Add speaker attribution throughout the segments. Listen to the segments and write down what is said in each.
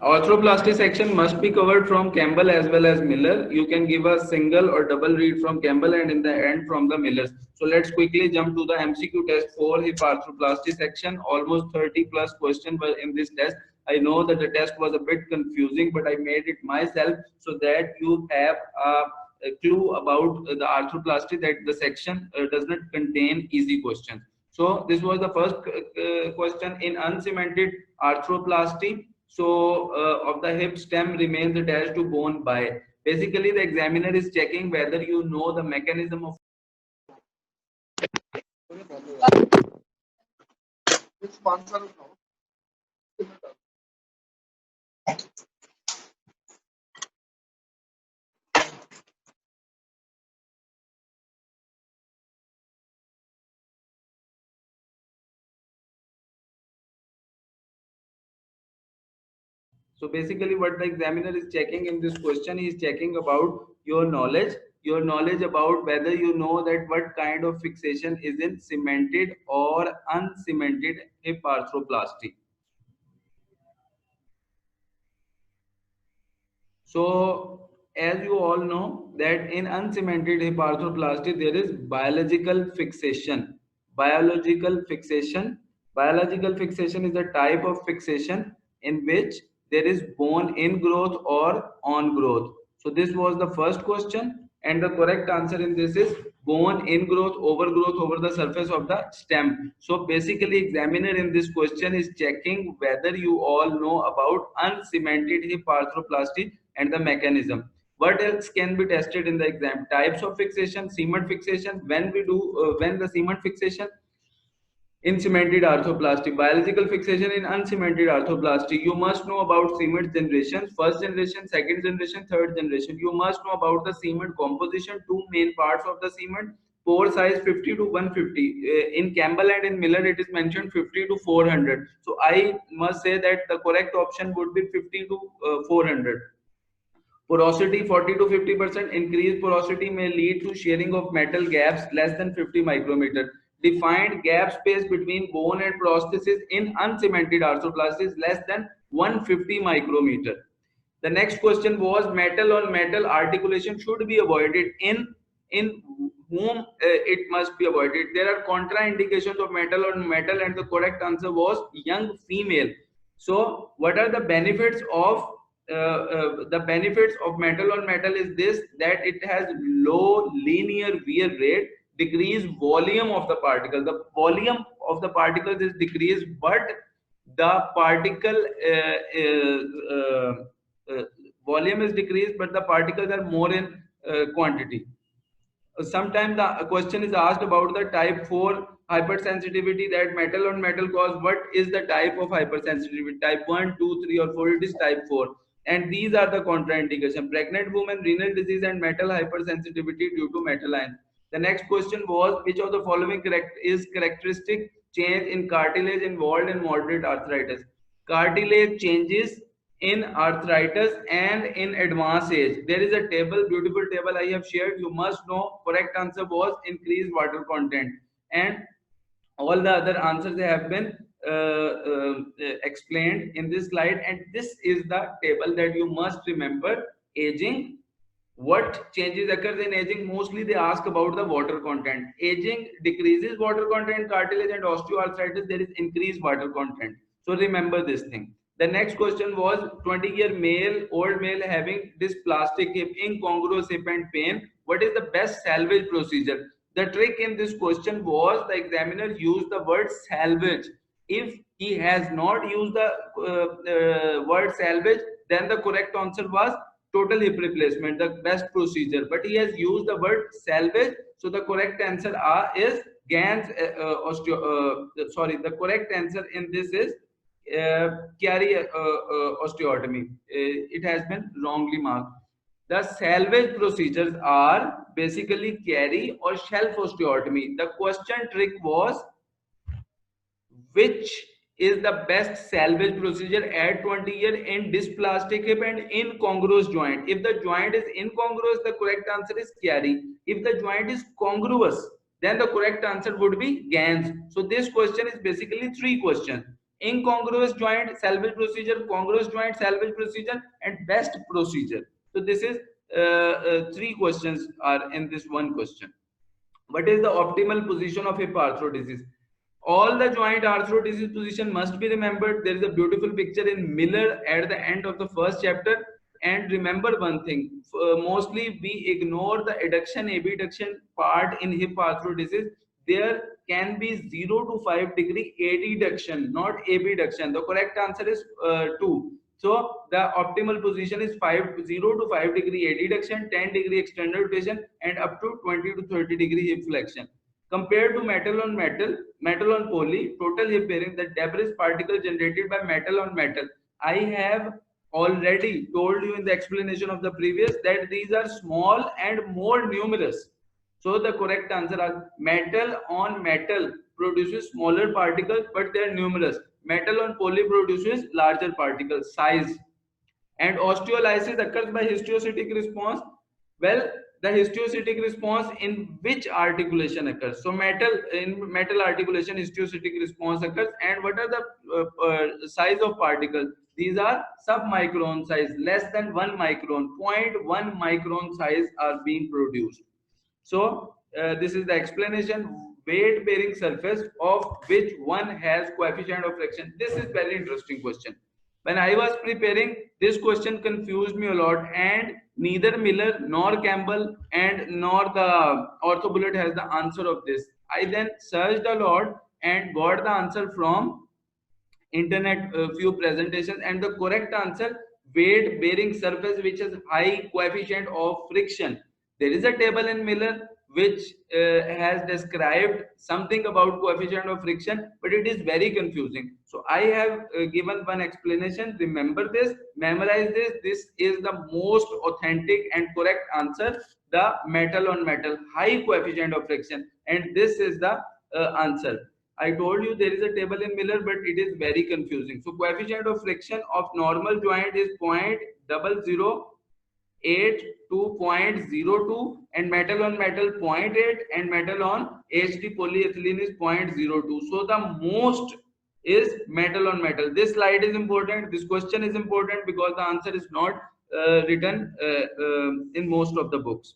Speaker 1: Arthroplasty section must be covered from Campbell as well as Miller. You can give a single or double read from Campbell and in the end from the Millers. So let's quickly jump to the MCQ test for hip arthroplasty section. Almost 30 plus questions were in this test. I know that the test was a bit confusing, but I made it myself so that you have a clue about the arthroplasty, that the section does not contain easy questions. So this was the first question in uncemented arthroplasty. So of the hip stem remains attached to bone by. Basically, the examiner is checking whether you know the mechanism of. So basically what the examiner is checking in this question, he is checking about your knowledge about whether you know that what kind of fixation is in cemented or uncemented hip arthroplasty. So as you all know that in uncemented hip arthroplasty there is biological fixation. Biological fixation. Biological fixation is a type of fixation in which there is bone in growth or on growth. So this was the first question, and the correct answer in this is bone in growth, overgrowth over the surface of the stem. So basically examiner in this question is checking whether you all know about uncemented hip arthroplasty and the mechanism. What else can be tested in the exam? Types of fixation, cement fixation. When the cement fixation in cemented arthroplasty, biological fixation in uncemented arthroplasty. You must know about cement generations, first generation, second generation, third generation. You must know about the cement composition, two main parts of the cement. Pore size 50 to 150. In Campbell and in Miller, it is mentioned 50 to 400. So I must say that the correct option would be 50 to 400. Porosity 40 to 50%. Increased porosity may lead to shearing of metal gaps less than 50 micrometer. Defined gap space between bone and prosthesis in uncemented arthroplasty is less than 150 micrometer. The next question was metal on metal articulation should be avoided in whom it must be avoided. There are contraindications of metal on metal, and the correct answer was young female. So what are the benefits of metal on metal is this, that it has low linear wear rate, decreased volume of the particle. The volume of the particles is decreased, but the particle uh, volume is decreased, but the particles are more in quantity. Sometimes the question is asked about the type 4 hypersensitivity, that metal on metal cause. What is the type of hypersensitivity? Type 1, 2, 3 or 4? It is type 4. And these are the contraindication: pregnant woman, renal disease and metal hypersensitivity due to metal ions. The next question was, which of the following is characteristic change in cartilage involved in moderate arthritis? Cartilage changes in arthritis and in advanced age. There is a table, beautiful table I have shared. You must know. Correct answer was increased water content, and all the other answers have been explained in this slide. And this is the table that you must remember. Aging, what changes occurs in aging? Mostly they ask about the water content. Aging decreases water content, cartilage and osteoarthritis, there is increased water content. So remember this thing. The next question was 20-year male, old male having dysplastic hip, incongruous hip and pain. What is the best salvage procedure? The trick in this question was the examiner used the word salvage. If he has not used the word salvage, then the correct answer was total hip replacement, the best procedure. But he has used the word salvage, so the correct answer is Gans the correct answer in this is carry osteotomy. It has been wrongly marked. The salvage procedures are basically carry or shelf osteotomy. The question trick was, which is the best salvage procedure at 20-year in dysplastic hip and incongruous joint? If the joint is incongruous, the correct answer is carry. If the joint is congruous, then the correct answer would be Gans. So this question is basically three questions. incongruous joint salvage procedure, congruous joint salvage procedure, and best procedure. So this is three questions are in this one question. What is the optimal position of hip arthrodesis? All the joint arthrodesis position must be remembered. There is a beautiful picture in Miller at the end of the first chapter. And remember one thing, mostly we ignore the adduction abduction part in hip arthrodesis. There can be 0 to 5 degree adduction, not abduction. The correct answer is 2. So the optimal position is 0 to 5 degree adduction, 10 degree external rotation, and up to 20 to 30 degree hip flexion. Compared to metal on metal, metal on poly, total hip bearing, the debris particle generated by metal on metal. I have already told you in the explanation of the previous that these are small and more numerous. So the correct answer is metal on metal produces smaller particles, but they are numerous. Metal on poly produces larger particles, size. And osteolysis occurs by histiocytic response. Well, the histiocytic response in which articulation occurs? So in metal articulation, histiocytic response occurs. And what are the size of particles? These are submicron size, less than 1 micron, 0.1 micron size are being produced. So this is the explanation. Weight bearing surface of which one has coefficient of friction. This is very interesting question. When I was preparing, this question confused me a lot, and neither Miller nor Campbell and nor the Orthobullet has the answer of this. I then searched a lot and got the answer from internet, few presentations, and the correct answer, weight bearing surface which has high coefficient of friction. There is a table in Miller which has described something about coefficient of friction, but it is very confusing. So I have given one explanation. Remember this, memorize this. This is the most authentic and correct answer, the metal on metal, high coefficient of friction, and this is the answer. I told you there is a table in Miller, but it is very confusing. So coefficient of friction of normal joint is 0.008 to 0.02, and metal on metal 0.8, and metal on HD polyethylene is 0.02. So the most is metal on metal. This slide is important. This question is important because the answer is not written in most of the books.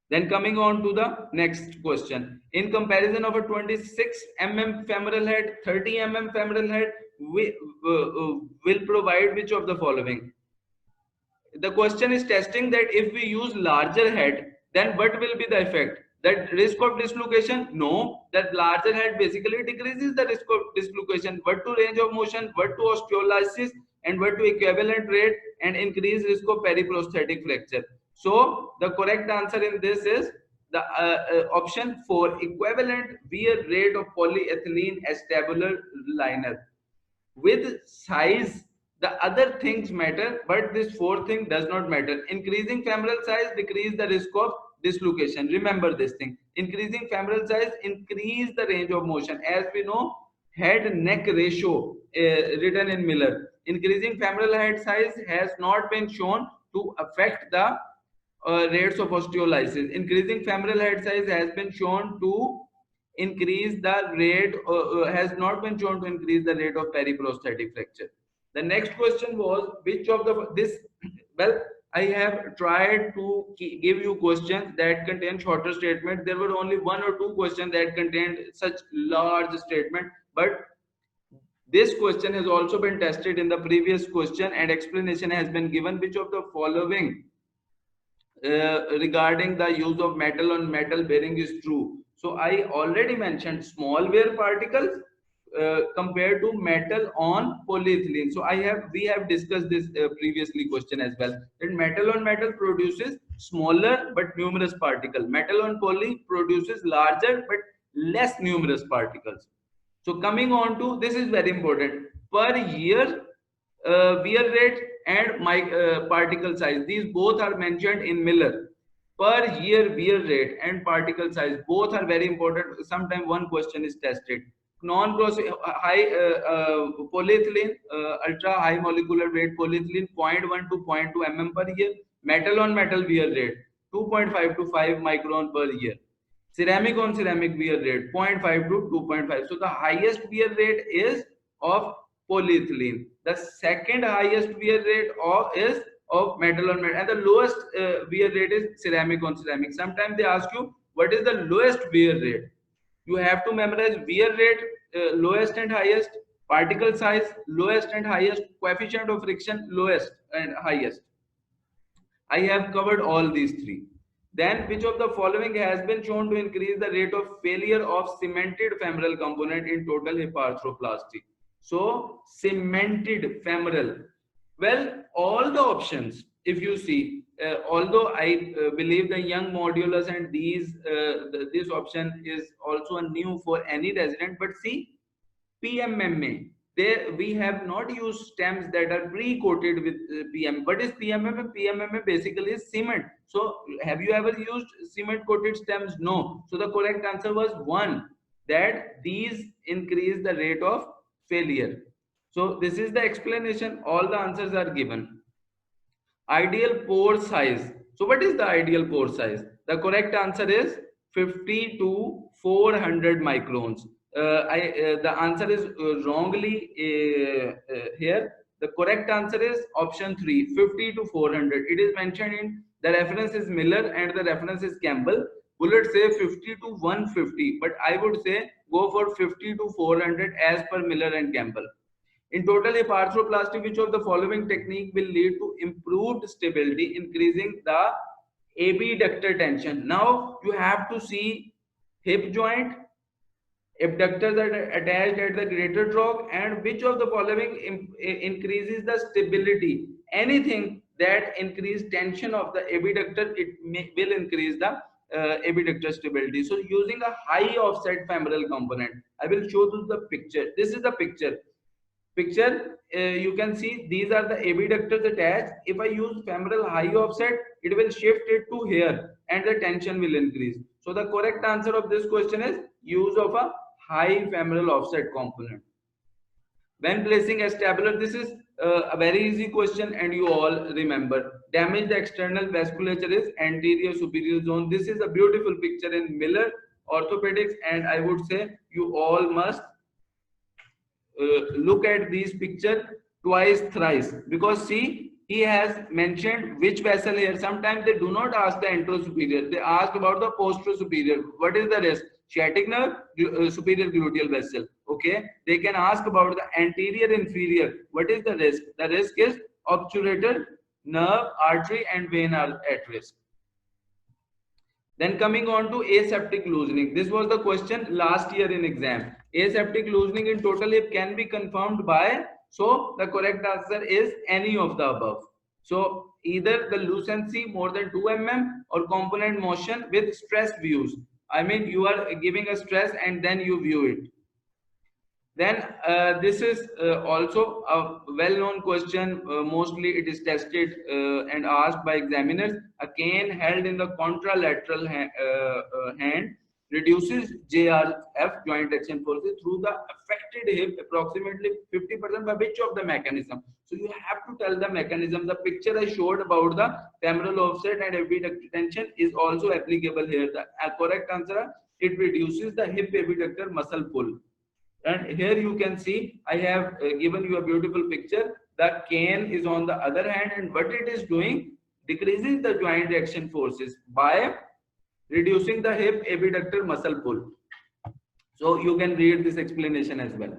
Speaker 1: Then coming on to the next question. In comparison of a 26 mm femoral head, 30 mm femoral head, we will provide which of the following? The question is testing that if we use larger head, then what will be the effect? That risk of dislocation? No, that larger head basically decreases the risk of dislocation. What to range of motion, what to osteolysis, and what to equivalent rate, and increase risk of periprosthetic fracture. So the correct answer in this is the option 4, equivalent wear rate of polyethylene acetabular liner. With size, the other things matter, but this fourth thing does not matter. Increasing femoral size decrease the risk of dislocation. Remember this thing. Increasing femoral size increase the range of motion. As we know, head neck ratio written in Miller. Increasing femoral head size has not been shown to affect the rates of osteolysis. Increasing femoral head size has been shown to increase the rate, has not been shown to increase the rate of periprosthetic fracture. The next question was which of the well, I have tried to give you questions that contain shorter statements. There were only 1 or 2 questions that contained such large statement, but this question has also been tested in the previous question and explanation has been given. Which of the following regarding the use of metal on metal bearing is true? So I already mentioned small wear particles compared to metal on polyethylene. So we have discussed this previously question as well, that metal on metal produces smaller but numerous particles. Metal on poly produces larger but less numerous particles. So coming on to, this is very important, per year wear rate and particle size. These both are mentioned in Miller. Per year wear rate and particle size, both are very important. Sometimes one question is tested. Non-cross high polyethylene, ultra high molecular weight polyethylene 0.1 to 0.2 mm per year. Metal on metal wear rate 2.5 to 5 micron per year. Ceramic on ceramic wear rate 0.5 to 2.5. So the highest wear rate is of polyethylene. The second highest wear rate is of metal on metal, and the lowest wear rate is ceramic on ceramic. Sometimes they ask you what is the lowest wear rate. You have to memorize wear rate, lowest and highest, particle size, lowest and highest, coefficient of friction, lowest and highest. I have covered all these three. Then, which of the following has been shown to increase the rate of failure of cemented femoral component in total hip arthroplasty? So, cemented femoral. Well, all the options, if you see, although I believe the young modulus and this option is also a new for any resident, but see, PMMA. There we have not used stems that are pre-coated with PM. What is PMMA? PMMA basically is cement. So have you ever used cement-coated stems? No. So the correct answer was 1, that these increase the rate of failure. So this is the explanation. All the answers are given. Ideal pore size. So what is the ideal pore size? The correct answer is 50 to 400 microns. The answer is wrongly here. The correct answer is option 3, 50 to 400. It is mentioned in the reference is Miller and the reference is Campbell. Bullets say 50 to 150, but I would say go for 50 to 400 as per Miller and Campbell. In total hip arthroplasty, which of the following technique will lead to improved stability, increasing the abductor tension? Now you have to see hip joint, abductors are attached at the greater trog, and which of the following increases the stability? Anything that increase tension of the abductor, will increase the abductor stability. So using a high offset femoral component, I will show you the picture. This is the picture. You can see these are the abductors attached. If I use femoral high offset, it will shift it to here and the tension will increase. So the correct answer of this question is use of a high femoral offset component. When placing a stabler, this is a very easy question and you all remember. Damage the external vasculature is anterior superior zone. This is a beautiful picture in Miller Orthopedics, and I would say you all must look at these picture twice, thrice, because see, he has mentioned which vessel here. Sometimes they do not ask the anterosuperior, they ask about the posterior. What is the rest? Sciatic nerve, superior gluteal vessel. Okay, they can ask about the anterior inferior. What is the risk? The risk is obturator nerve, artery and vein are at risk. Then coming on to aseptic loosening. This was the question last year in exam. Aseptic loosening in total hip can be confirmed by, so the correct answer is any of the above. So either the lucency more than 2 mm or component motion with stress views. I mean you are giving a stress and then you view it. Then this is also a well-known question. Mostly it is tested and asked by examiners. A cane held in the contralateral hand reduces JRF, joint action forces, through the affected hip approximately 50% by which of the mechanism? So you have to tell the mechanism. The picture I showed about the femoral offset and abductor tension is also applicable here. The correct answer, it reduces the hip abductor muscle pull. And here you can see I have given you a beautiful picture. The cane is on the other hand, and what it is doing, decreases the joint action forces by reducing the hip abductor muscle pull. So you can read this explanation as well.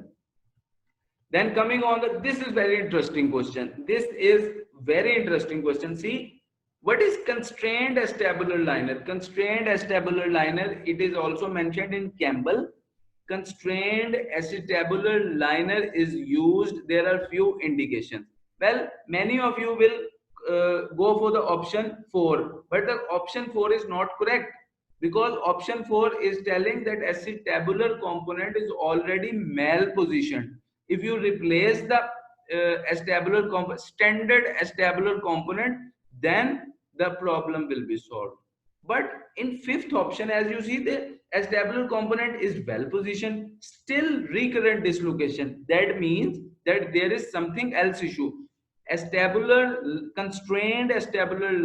Speaker 1: Then coming on this is very interesting question. This is very interesting question. See, what is constrained acetabular liner? Constrained acetabular liner, it is also mentioned in Campbell. Constrained acetabular liner is used. There are few indications. Well, many of you will go for the option 4, but the option 4 is not correct, because option 4 is telling that acetabular component is already malpositioned. If you replace the standard acetabular component, then the problem will be solved. But in fifth option, as you see, the acetabular component is well positioned, still recurrent dislocation. That means that there is something else issue. Constrained acetabular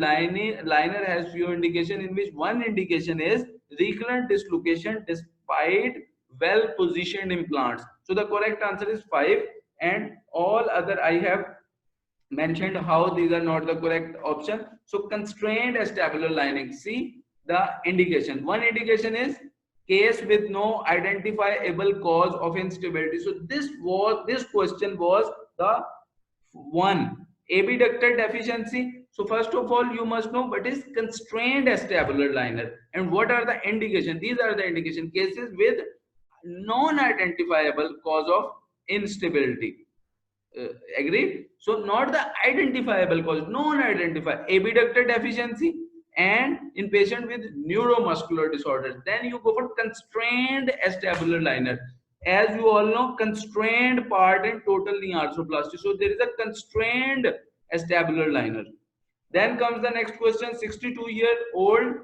Speaker 1: liner has few indication, in which one indication is recurrent dislocation despite well positioned implants. So the correct answer is 5, and all other I have mentioned how these are not the correct option. So constrained acetabular lining, see the indication. One indication is case with no identifiable cause of instability. So this question was the one, abductor deficiency. So first of all, you must know what is constrained acetabular liner and what are the indication. These are the indication cases with non-identifiable cause of instability. Agreed? So not the identifiable cause, non-identified abductor deficiency, and in patient with neuromuscular disorders. Then you go for constrained acetabular liner. As you all know, constrained part in total knee arthroplasty. So there is a constrained acetabular liner. Then comes the next question. 62-year-old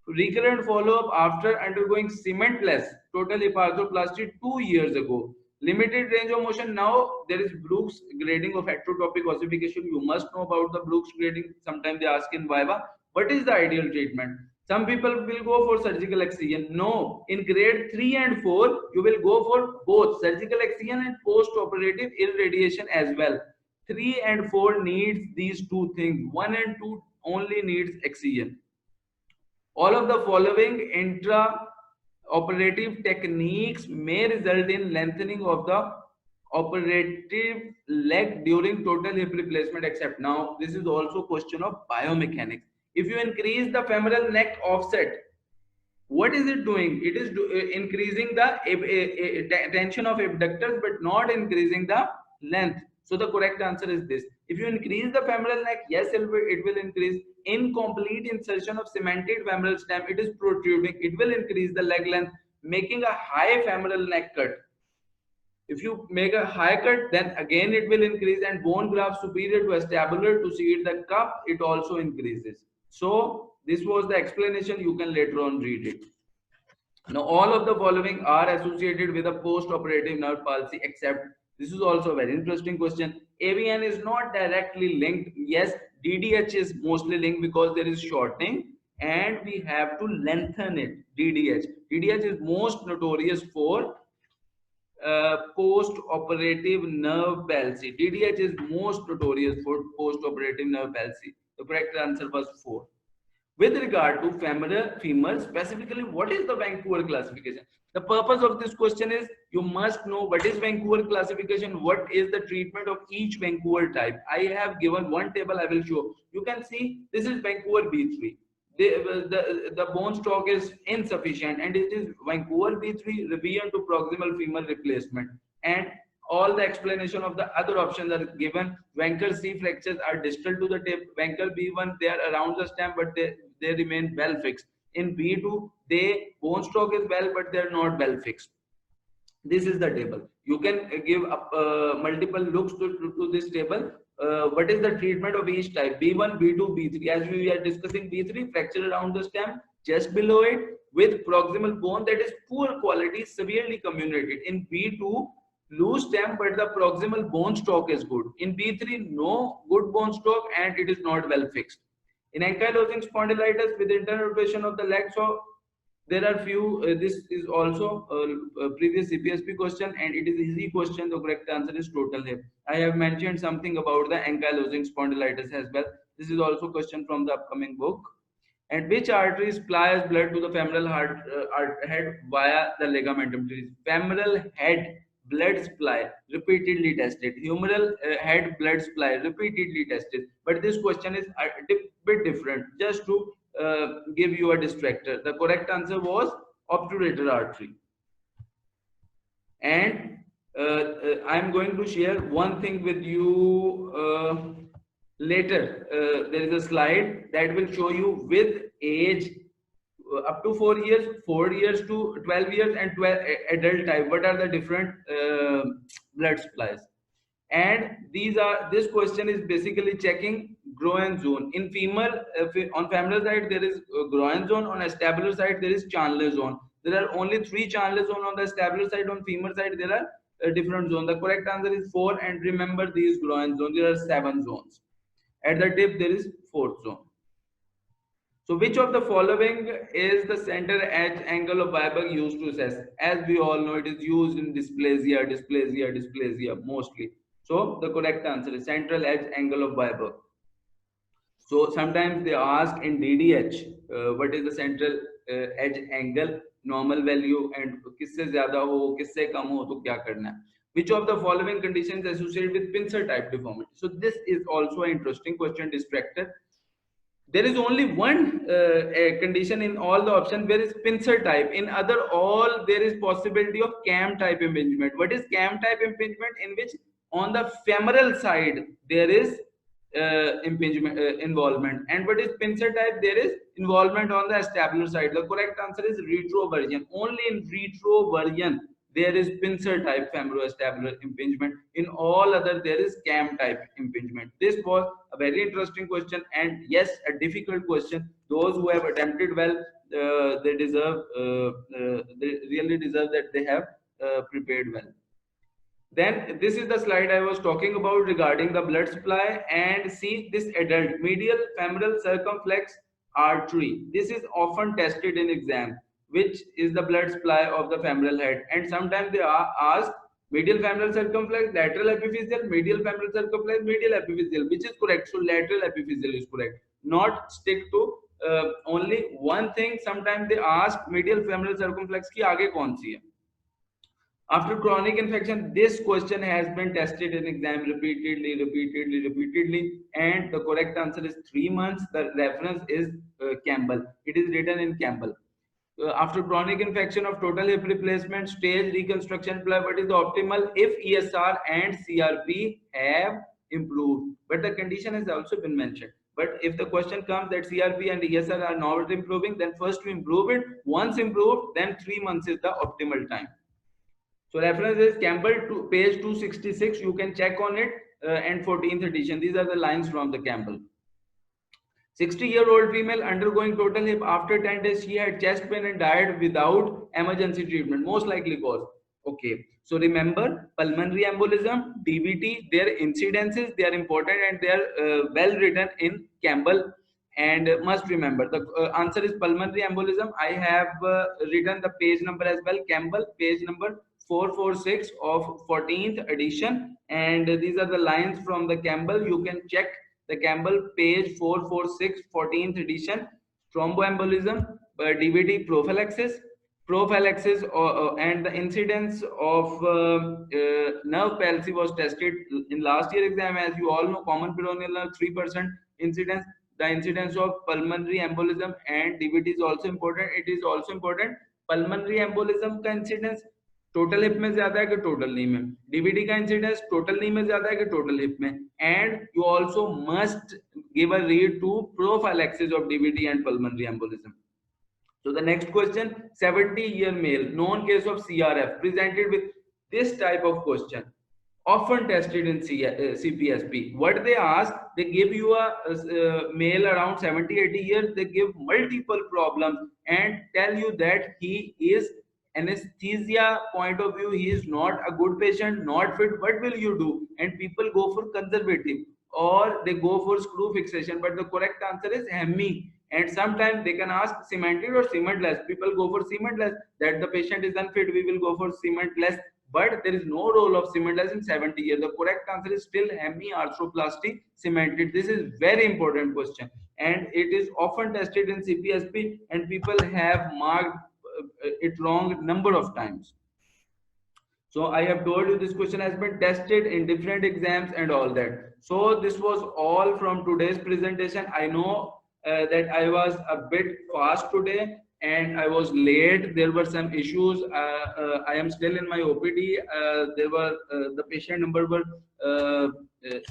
Speaker 1: recurrent follow-up after undergoing cementless total hip arthroplasty 2 years ago. Limited range of motion. Now there is Brooks grading of heterotopic ossification. You must know about the Brooks grading. Sometimes they ask in Viva, what is the ideal treatment? Some people will go for surgical excision. No, in grade 3 and 4, you will go for both surgical excision and post-operative irradiation as well. 3 and 4 needs these two things. 1 and 2 only needs excision. All of the following intra-operative techniques may result in lengthening of the operative leg during total hip replacement, except. Now this is also question of biomechanics. If you increase the femoral neck offset, what is it doing? It is increasing the tension of abductors but not increasing the length. So the correct answer is this. If you increase the femoral neck, yes, it will increase. Incomplete insertion of cemented femoral stem, it is protruding, it will increase the leg length, making a high femoral neck cut. If you make a high cut, then again it will increase, and bone graft superior to acetabular to seed the cup, it also increases. So this was the explanation. You can later on read it. Now all of the following are associated with a post-operative nerve palsy, except. This is also a very interesting question. AVN is not directly linked. Yes, DDH is mostly linked because there is shortening and we have to lengthen it. DDH is most notorious for post-operative nerve palsy. DDH is most notorious for post-operative nerve palsy. The correct answer was 4. With regard to femur, specifically, what is the Vancouver classification? The purpose of this question is you must know what is Vancouver classification, what is the treatment of each Vancouver type. I have given one table, I will show. You can see this is Vancouver B3. The bone stock is insufficient and it is Vancouver B3 revision to proximal femur replacement. And all the explanation of the other options are given. Vancouver C fractures are distal to the tip. Vancouver B1, they are around the stem, but they remain well fixed. In B2, bone stock is well, but they are not well fixed. This is the table. You can give multiple looks to this table. What is the treatment of each type? B1, B2, B3. As we are discussing B3, fracture around the stem, just below it, with proximal bone that is poor quality, severely comminuted. In B2, loose stem, but the proximal bone stock is good. In B3, no good bone stock and it is not well fixed. In ankylosing spondylitis with internal rotation of the leg, so there are few. This is also a previous CPSP question and it is easy question. The correct answer is total hip. I have mentioned something about the ankylosing spondylitis as well. This is also a question from the upcoming book. And which artery supplies blood to the femoral head via the ligamentum teres? Femoral head blood supply repeatedly tested. Humeral head blood supply repeatedly tested. But this question is a bit different. Just to give you a distractor. The correct answer was obturator artery. And I'm going to share one thing with you later. There is a slide that will show you with age up to 4 years, 4 years to 12 years, and 12 adult type. What are the different blood supplies? And this question is basically checking groin zone. In femur, on femoral side there is groin zone, on acetabular side there is Chandler zone. There are only 3 Chandler zone on the acetabular side. On femur side there are different zones. The correct answer is 4, and remember these groin zones, there are 7 zones. At the tip there is 4th zone. So which of the following is the center edge angle of Weiberg used to assess? As we all know, it is used in dysplasia mostly. So the correct answer is central edge angle of Weiberg. So sometimes they ask in DDH, what is the central edge angle, normal value, and किससे ज़्यादा हो, किससे कम हो, तो क्या करना है? Which of the following conditions associated with pincer type deformity? So this is also an interesting question, distractor. There is only one a condition in all the options where is pincer type. In other all there is possibility of cam type impingement. What is cam type impingement? In which on the femoral side there is impingement involvement, and what is pincer type? There is involvement on the acetabular side. The correct answer is retroversion. Only in retroversion there is pincer type femoroacetabular impingement. In all other there is cam type impingement. This was a very interesting question, and yes, a difficult question. Those who have attempted well, they deserve they really deserve that they have prepared well. Then this is the slide I was talking about regarding the blood supply, and see this adult medial femoral circumflex artery. This is often tested in exam, which is the blood supply of the femoral head, and sometimes they are asked medial femoral circumflex, lateral epiphyseal, medial femoral circumflex, medial epiphyseal, which is correct. So lateral epiphyseal is correct. Not stick to only one thing. Sometimes they ask medial femoral circumflex की आगे कौन सी है. After chronic infection, this question has been tested in exam repeatedly, and the correct answer is 3 months. The reference is Campbell. It is written in Campbell. After chronic infection of total hip replacement, stage reconstruction plan, what is the optimal if ESR and CRP have improved? But the condition has also been mentioned. But if the question comes that CRP and ESR are not improving, then first we improve it. Once improved, then 3 months is the optimal time. So reference is Campbell to page 266. You can check on it, and 14th edition. These are the lines from the Campbell. 60-year-old female undergoing total hip. After 10 days, she had chest pain and died without emergency treatment. Most likely cause. Okay. So remember, pulmonary embolism, DVT, their incidences, they are important, and they are well written in Campbell. And must remember, the answer is pulmonary embolism. I have written the page number as well. Campbell, page number 446 of 14th edition, and these are the lines from the Campbell. You can check the Campbell page 446 14th edition. Thromboembolism, DVT prophylaxis, and the incidence of nerve palsy was tested in last year exam. As you all know, common peroneal nerve 3% incidence. The incidence of pulmonary embolism and DVT is also important. It is also important pulmonary embolism का incidence total hip में ज्यादा है कि total knee में, DVT का incidence total knee में ज्यादा है कि टोटल हिप में, and you also must give a read to prophylaxis of DVT and pulmonary embolism. So the next question, 70-year male, known case of CRF, presented with this type of question, often tested in CPSP. What they ask, they give you a male around 70-80 years, they give multiple problems and tell you that he is anesthesia point of view, he is not a good patient, not fit. What will you do? And people go for conservative, or they go for screw fixation, but the correct answer is hemi. And sometimes they can ask cemented or cementless. People go for cementless, that the patient is unfit, we will go for cementless, but there is no role of cementless in 70 years. The correct answer is still hemi arthroplasty cemented. This is very important question, and it is often tested in CPSP, and people have marked it wrong number of times. So I have told you this question has been tested in different exams and all that. So this was all from today's presentation. I know that I was a bit fast today and I was late. There were some issues. I am still in my OPD. There were the patient number were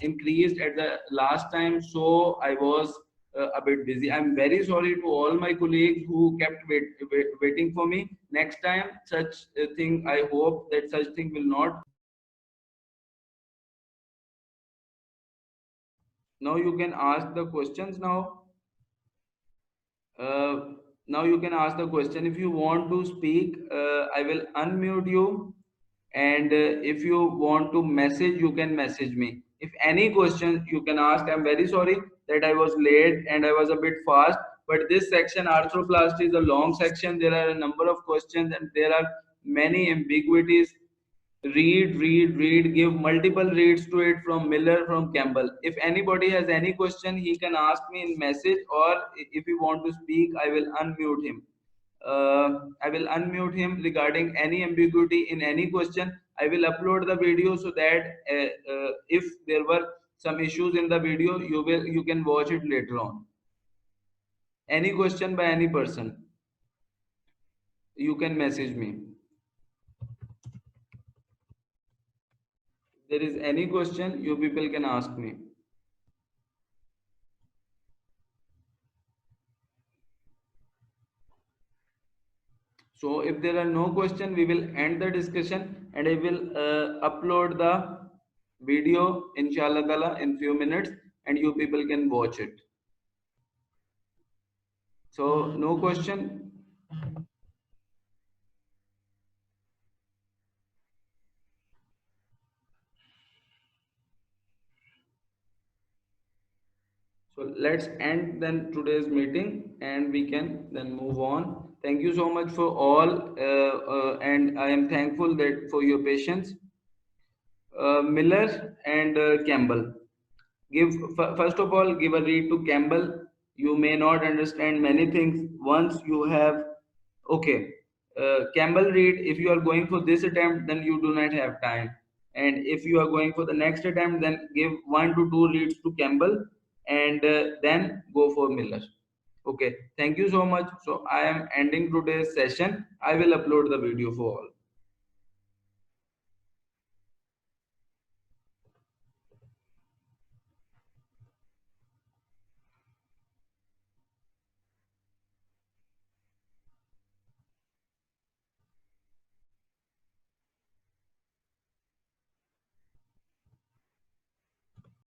Speaker 1: increased at the last time, so I was a bit busy. I'm very sorry to all my colleagues who kept waiting for me. Next time, such a thing, I hope that such thing will not. Now you can ask the questions now. Now you can ask the question. If you want to speak, I will unmute you. And if you want to message, you can message me. If any question you can ask. I'm very sorry that I was late and I was a bit fast, but this section arthroplasty is a long section. There are a number of questions and there are many ambiguities. Read, give multiple reads to it from Miller, from Campbell. If anybody has any question, he can ask me in message, or if you want to speak, I will unmute him. Regarding any ambiguity in any question. I will upload the video so that if there were some issues in the video, you can watch it later on. Any question by any person, you can message me. If there is any question, you people can ask me. So if there are no questions, we will end the discussion and I will upload the video inshallah ta'ala in few minutes and you people can watch it. So no question. So let's end then today's meeting and we can then move on. Thank you so much for all and I am thankful that for your patience. Miller and Campbell. First of all, give a read to Campbell. You may not understand many things once you have. Okay, Campbell read. If you are going for this attempt, then you do not have time. And if you are going for the next attempt, then give 1 to 2 reads to Campbell and then go for Miller. Okay, thank you so much. So I am ending today's session. I will upload the video for all.